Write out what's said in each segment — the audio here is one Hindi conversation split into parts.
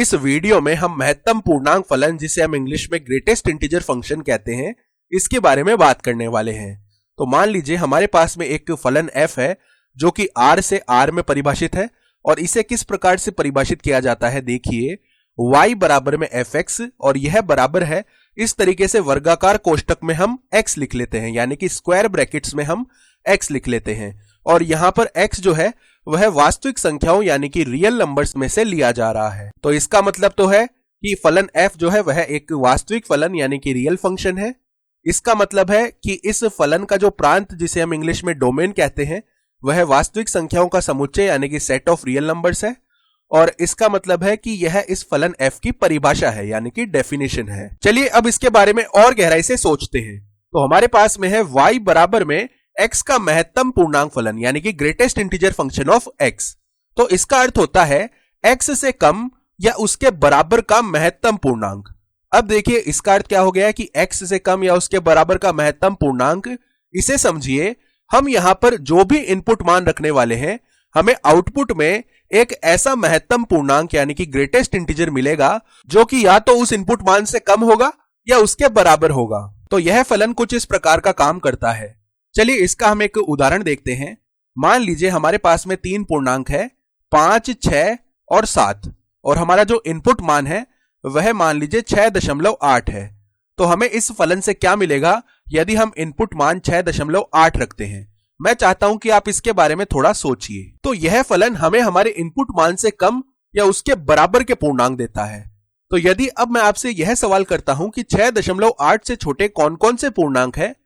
इस वीडियो में हम महत्तम पूर्णांक फलन, जिसे हम इंग्लिश में ग्रेटेस्ट इंटीजर फंक्शन कहते हैं, इसके बारे में बात करने वाले हैं। तो मान लीजिए हमारे पास में एक फलन f है जो कि r से r में परिभाषित है, और इसे किस प्रकार से परिभाषित किया जाता है, देखिए y बराबर में fx, और यह बराबर है, इस तरीके से वर्गाकार कोष्टक में हम x लिख लेते हैं, यानी कि स्क्वायर ब्रैकेट्स में हम x लिख लेते हैं, और यहां पर x जो है वह वास्तविक संख्याओं यानी कि रियल नंबर्स में से लिया जा रहा है। तो इसका मतलब तो है कि फलन f जो है वह एक वास्तविक फलन यानी कि रियल फंक्शन है। इसका मतलब है कि इस फलन का जो प्रांत, जिसे हम इंग्लिश में डोमेन कहते हैं, वह वास्तविक संख्याओं का समुच्चय यानी कि सेट ऑफ रियल नंबर्स है, और इसका मतलब है कि यह इस फलन f की परिभाषा है यानी कि डेफिनेशन है। चलिए अब इसके बारे में और गहराई से सोचते हैं। तो हमारे पास में है y बराबर में x का महत्तम पूर्णांक फलन यानी कि greatest integer function of x। तो इसका अर्थ होता है x से कम या उसके बराबर का महत्तम पूर्णांक। अब देखिए इसका अर्थ क्या हो गया कि x से कम या उसके बराबर का महत्तम पूर्णांक, इसे समझिए हम यहां पर जो भी इनपुट मान रखने वाले हैं, हमें आउटपुट में एक ऐसा महत्तम पूर्णांक यानी कि ग्रेटेस्ट इंटीजर मिलेगा जो कि या तो उस इनपुट मान से कम होगा या उसके बराबर होगा। तो यह फलन कुछ इस प्रकार का काम करता है। चलिए इसका हम एक उदाहरण देखते हैं। मान लीजिए हमारे पास में तीन पूर्णांक है 5, 6 और 7, और हमारा जो इनपुट मान है वह मान लीजिए 6.8 है। तो हमें इस फलन से क्या मिलेगा यदि हम इनपुट मान 6.8 रखते हैं। मैं चाहता हूं कि आप इसके बारे में थोड़ा सोचिए। तो यह फलन हमें हमारे इनपुट मान से कम या उसके बराबर के पूर्णांक देता है। तो यदि अब मैं आपसे यह सवाल करता हूं कि 6.8 से छोटे कौन कौन से पूर्णांक है,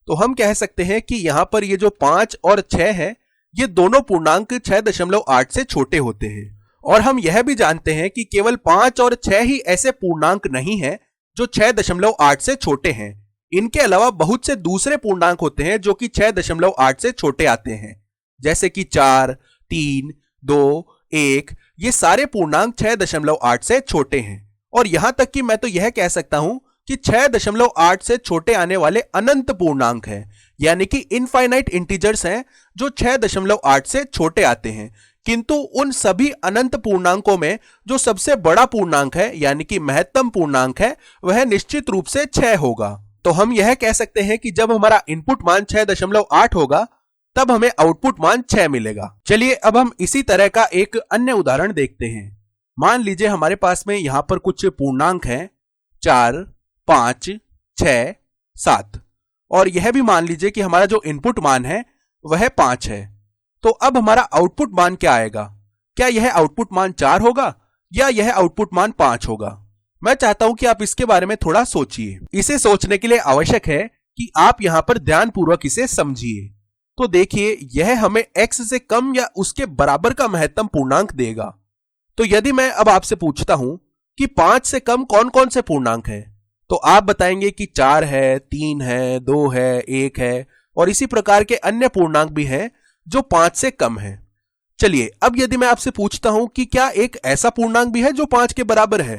तो हम कह सकते हैं कि यहां पर ये जो 5 और 6 है, ये दोनों पूर्णांक 6.8 से छोटे होते हैं। और हम यह भी जानते हैं कि केवल 5 और 6 ही ऐसे पूर्णांक नहीं है जो 6.8 से छोटे हैं। इनके अलावा बहुत से दूसरे पूर्णांक होते हैं जो कि 6.8 से छोटे आते हैं, जैसे कि 4, 3, 2, 1। ये सारे पूर्णांक 6.8 से छोटे हैं। और यहां तक कि मैं तो यह कह सकता हूं कि 6.8 से छोटे आने वाले अनंत पूर्णांक हैं, यानी कि इनफाइनाइट इंटीजर्स हैं जो 6.8 से छोटे आते हैं। किंतु उन सभी अनंत पूर्णांकों में जो सबसे बड़ा पूर्णांक है यानी कि महत्तम पूर्णांक है, वह निश्चित रूप से 6 होगा। तो हम यह कह सकते हैं कि जब हमारा इनपुट मान 6.8 होगा, तब हमें आउटपुट मान 6 मिलेगा। चलिए अब हम इसी तरह का एक अन्य उदाहरण देखते हैं। मान लीजिए हमारे पास में यहां पर कुछ पूर्णांक हैं 4, 5, 6, 7, और यह भी मान लीजिए कि हमारा जो इनपुट मान है वह 5 है। तो अब हमारा आउटपुट मान क्या आएगा? क्या यह आउटपुट मान 4 होगा या यह आउटपुट मान 5 होगा? मैं चाहता हूं कि आप इसके बारे में थोड़ा सोचिए। इसे सोचने के लिए आवश्यक है कि आप यहां पर ध्यानपूर्वक इसे समझिए। तो देखिए यह हमें x से कम या उसके बराबर का महत्तम पूर्णांक देगा। तो यदि मैं अब आपसे पूछता हूं कि 5 से कम कौन कौन से पूर्णांक है, तो आप बताएंगे कि 4 है, 3 है, 2 है, 1 है, और इसी प्रकार के अन्य पूर्णांक भी हैं जो 5 से कम है। चलिए अब यदि मैं आपसे पूछता हूं कि क्या एक ऐसा पूर्णांक भी है जो 5 के बराबर है,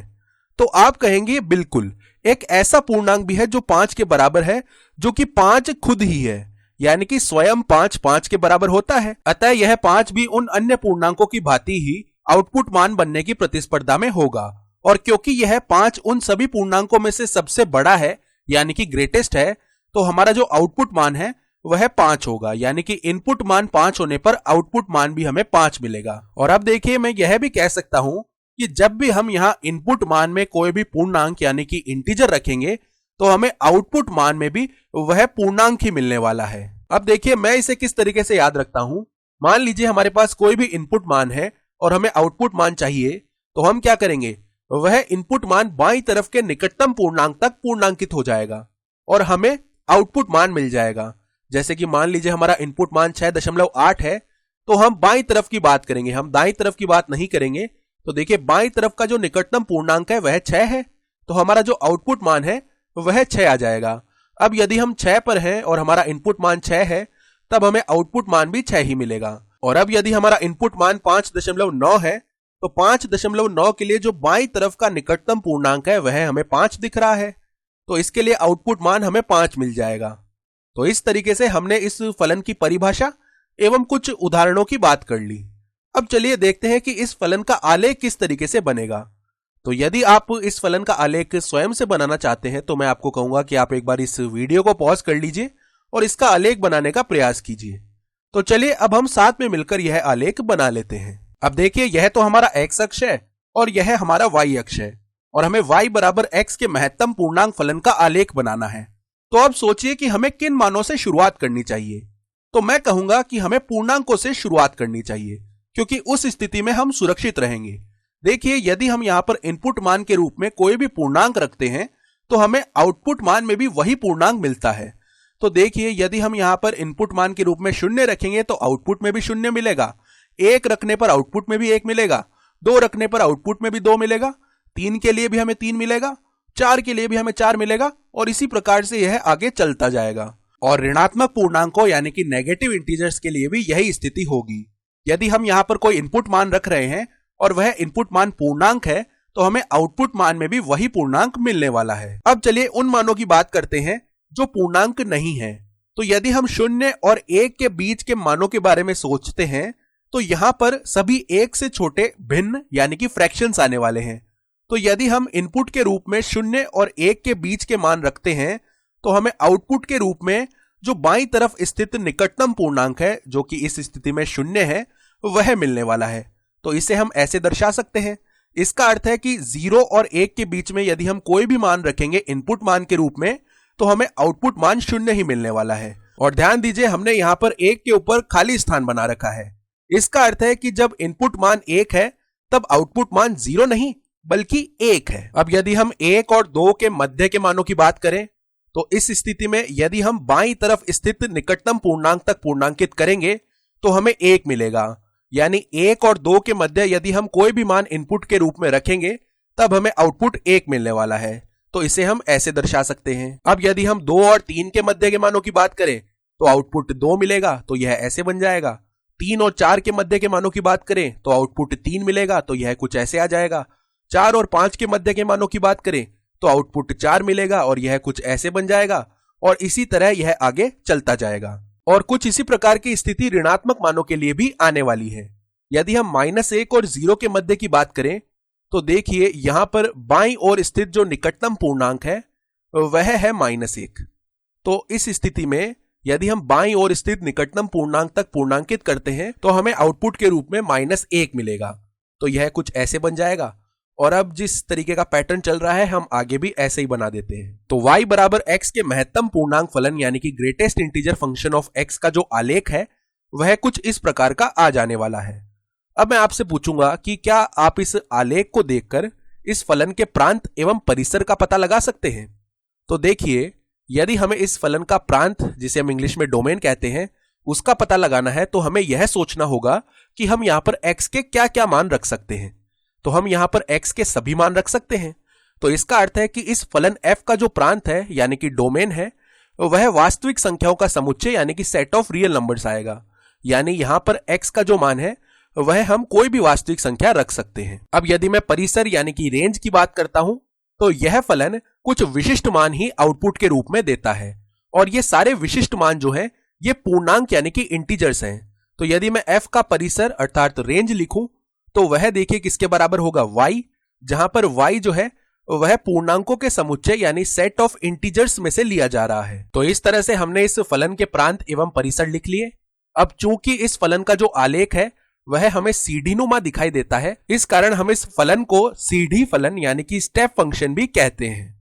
तो आप कहेंगे बिल्कुल, एक ऐसा पूर्णांक भी है जो 5 के बराबर है, जो कि 5 खुद ही है, यानी कि स्वयं 5 5 के बराबर होता है। अतः यह 5 भी उन अन्य पूर्णांकों की भांति ही आउटपुट मान बनने की प्रतिस्पर्धा में होगा। और क्योंकि यह 5 उन सभी पूर्णांकों में से सबसे बड़ा है यानी कि ग्रेटेस्ट है, तो हमारा जो आउटपुट मान है वह 5 होगा, यानी कि इनपुट मान 5 होने पर आउटपुट मान भी हमें 5 मिलेगा। और अब देखिए मैं यह भी कह सकता हूं कि जब भी हम यहां इनपुट मान में कोई भी पूर्णांक यानी कि इंटीजर रखेंगे, तो हमें आउटपुट मान में भी वह पूर्णांक ही मिलने वाला है। अब देखिए मैं इसे किस तरीके से याद रखता हूं। मान लीजिए हमारे पास कोई भी इनपुट मान है और हमें आउटपुट मान चाहिए, तो हम क्या करेंगे, वह इनपुट मान बाईं तरफ के निकटतम पूर्णांक तक पूर्णांकित हो जाएगा और हमें आउटपुट मान मिल जाएगा। जैसे कि मान लीजिए हमारा इनपुट मान 6.8 है, तो हम बाईं तरफ की बात करेंगे, हम दाईं तरफ की बात नहीं करेंगे। तो देखिए बाईं तरफ का जो निकटतम पूर्णांक है वह 6 है, तो हमारा जो आउटपुट मान है वह 6 आ जाएगा। अब यदि हम 6 पर हैं और हमारा इनपुट मान 6 है, तब हमें आउटपुट मान भी 6 ही मिलेगा। और अब यदि हमारा इनपुट मान 5.9 है, तो 5.9 के लिए जो बाईं तरफ का निकटतम पूर्णांक है वह हमें 5 दिख रहा है, तो इसके लिए आउटपुट मान हमें 5 मिल जाएगा। तो इस तरीके से हमने इस फलन की परिभाषा एवं कुछ उदाहरणों की बात कर ली। अब चलिए देखते हैं कि इस फलन का आलेख किस तरीके से बनेगा। तो यदि आप इस फलन का आलेख स्वयं से बनाना चाहते हैं तो मैं आपको कहूंगा कि आप एक बार इस वीडियो को पॉज कर लीजिए और इसका आलेख बनाने का प्रयास कीजिए। तो चलिए अब हम साथ में मिलकर यह आलेख बना लेते हैं। अब देखिए, यह तो हमारा x अक्ष है और यह हमारा y अक्ष है और हमें y बराबर x के महत्तम पूर्णांक फलन का आलेख बनाना है। तो अब सोचिए कि हमें किन मानों से शुरुआत करनी चाहिए। तो मैं कहूंगा कि हमें पूर्णांकों से शुरुआत करनी चाहिए, क्योंकि उस स्थिति में हम सुरक्षित रहेंगे। देखिए, यदि हम यहां पर इनपुट मान के रूप में कोई भी पूर्णांक रखते हैं तो हमें आउटपुट मान में भी वही पूर्णांक मिलता है। तो देखिए, यदि हम यहां पर इनपुट मान के रूप में 0 रखेंगे तो आउटपुट में भी 0 मिलेगा, 1 रखने पर आउटपुट में भी 1 मिलेगा, 2 रखने पर आउटपुट में भी 2 मिलेगा, 3 के लिए भी हमें 3 मिलेगा, 4 के लिए भी हमें 4 मिलेगा और इसी प्रकार से यह आगे चलता जाएगा। और ऋणात्मक पूर्णांकों यानी कि नेगेटिव इंटीजर्स के लिए भी यही स्थिति होगी। यदि हम यहां पर कोई इनपुट मान रख रहे हैं और वह इनपुट मान पूर्णांक है तो हमें आउटपुट मान में भी वही पूर्णांक मिलने वाला है। अब चलिए उन मानों की बात करते हैं जो पूर्णांक नहीं है। तो यदि हम 0 और 1 के बीच के मानों के बारे में सोचते हैं तो यहां पर सभी 1 से छोटे भिन्न यानी कि फ्रैक्शंस आने वाले हैं। तो यदि हम इनपुट के रूप में 0 और 1 के बीच के मान रखते हैं तो हमें आउटपुट के रूप में जो बाईं तरफ स्थित निकटतम पूर्णांक है, जो कि इस स्थिति में 0 है, वह मिलने वाला है। तो इसे हम ऐसे दर्शा सकते हैं। इसका अर्थ है कि 0 और 1 के बीच में यदि हम कोई भी मान रखेंगे इनपुट मान के रूप में तो हमें आउटपुट मान 0 ही मिलने वाला है। और ध्यान दीजिए, हमने यहां पर 1 के ऊपर खाली स्थान बना रखा है। इसका अर्थ है कि जब इनपुट मान 1 है तब आउटपुट मान 0 नहीं बल्कि 1 है। अब यदि हम 1 और 2 के मध्य के मानों की बात करें तो इस स्थिति में यदि हम बाईं तरफ स्थित निकटतम पूर्णांक तक पूर्णांकित करेंगे तो हमें 1 मिलेगा। यानी 1 और 2 के मध्य यदि हम कोई भी मान इनपुट के रूप में रखेंगे तब हमें आउटपुट 1 मिलने वाला है। तो इसे हम ऐसे दर्शा सकते हैं। अब यदि हम 2 और 3 के मध्य के मानों की बात करें तो आउटपुट 2 मिलेगा, तो यह ऐसे बन जाएगा। 3 और 4 के मध्य के मानों की बात करें तो आउटपुट 3 मिलेगा, तो यह कुछ ऐसे आ जाएगा। 4 और 5 के मध्य के मानों की बात करें तो आउटपुट 4 मिलेगा और यह कुछ ऐसे बन जाएगा और इसी तरह यह आगे चलता जाएगा। और कुछ इसी प्रकार की स्थिति ऋणात्मक मानों के लिए भी आने वाली है। यदि हम -1 और 0 के मध्य की बात करें तो देखिए, यहां पर बाईं ओर स्थित जो निकटतम पूर्णांक है वह है -1। तो इस स्थिति में यदि हम बाईं ओर स्थित निकटतम पूर्णांक तक पूर्णांकित करते हैं तो हमें आउटपुट के रूप में -1 मिलेगा। तो यह कुछ ऐसे बन जाएगा। और अब जिस तरीके का पैटर्न चल रहा है हम आगे भी ऐसे ही बना देते हैं। तो y बराबर x के महत्तम पूर्णांक फलन यानी कि greatest integer function of x का जो आलेख है वह कुछ इस प्रकार का आ जाने वाला है। अब मैं आपसे पूछूंगा कि क्या आप इस आलेख को देखकर इस फलन के प्रांत एवं परिसर का पता लगा सकते हैं। तो देखिए, यदि हमें इस फलन का प्रांत, जिसे हम इंग्लिश में डोमेन कहते हैं, उसका पता लगाना है तो हमें यह सोचना होगा कि हम यहां पर x के क्या क्या मान रख सकते हैं। तो हम यहां पर x के सभी मान रख सकते हैं। तो इसका अर्थ है कि इस फलन f का जो प्रांत है यानी कि डोमेन है वह वास्तविक संख्याओं का समुच्चय यानी कि सेट ऑफ रियल नंबर्स आएगा। यानी यहां पर x का जो मान है वह हम कोई भी वास्तविक संख्या रख सकते हैं। अब यदि मैं परिसर यानी कि रेंज की बात करता हूं तो यह फलन कुछ विशिष्ट मान ही आउटपुट के रूप में देता है और ये सारे विशिष्ट मान जो है ये पूर्णांक यानी कि इंटीजर्स हैं। तो यदि मैं f का परिसर अर्थात रेंज लिखूं तो वह देखिए किसके बराबर होगा, y, जहां पर y जो है वह पूर्णांकों के समुच्चय यानी सेट ऑफ इंटीजर्स में से लिया जा रहा है। तो इस तरह से हमने इस फलन के प्रांत एवं परिसर लिख लिए। अब चूंकि इस फलन का जो आलेख है वह हमें सीढ़ीनुमा दिखाई देता है, इस कारण हम इस फलन को सीढ़ी फलन यानी कि स्टेप फंक्शन भी कहते हैं।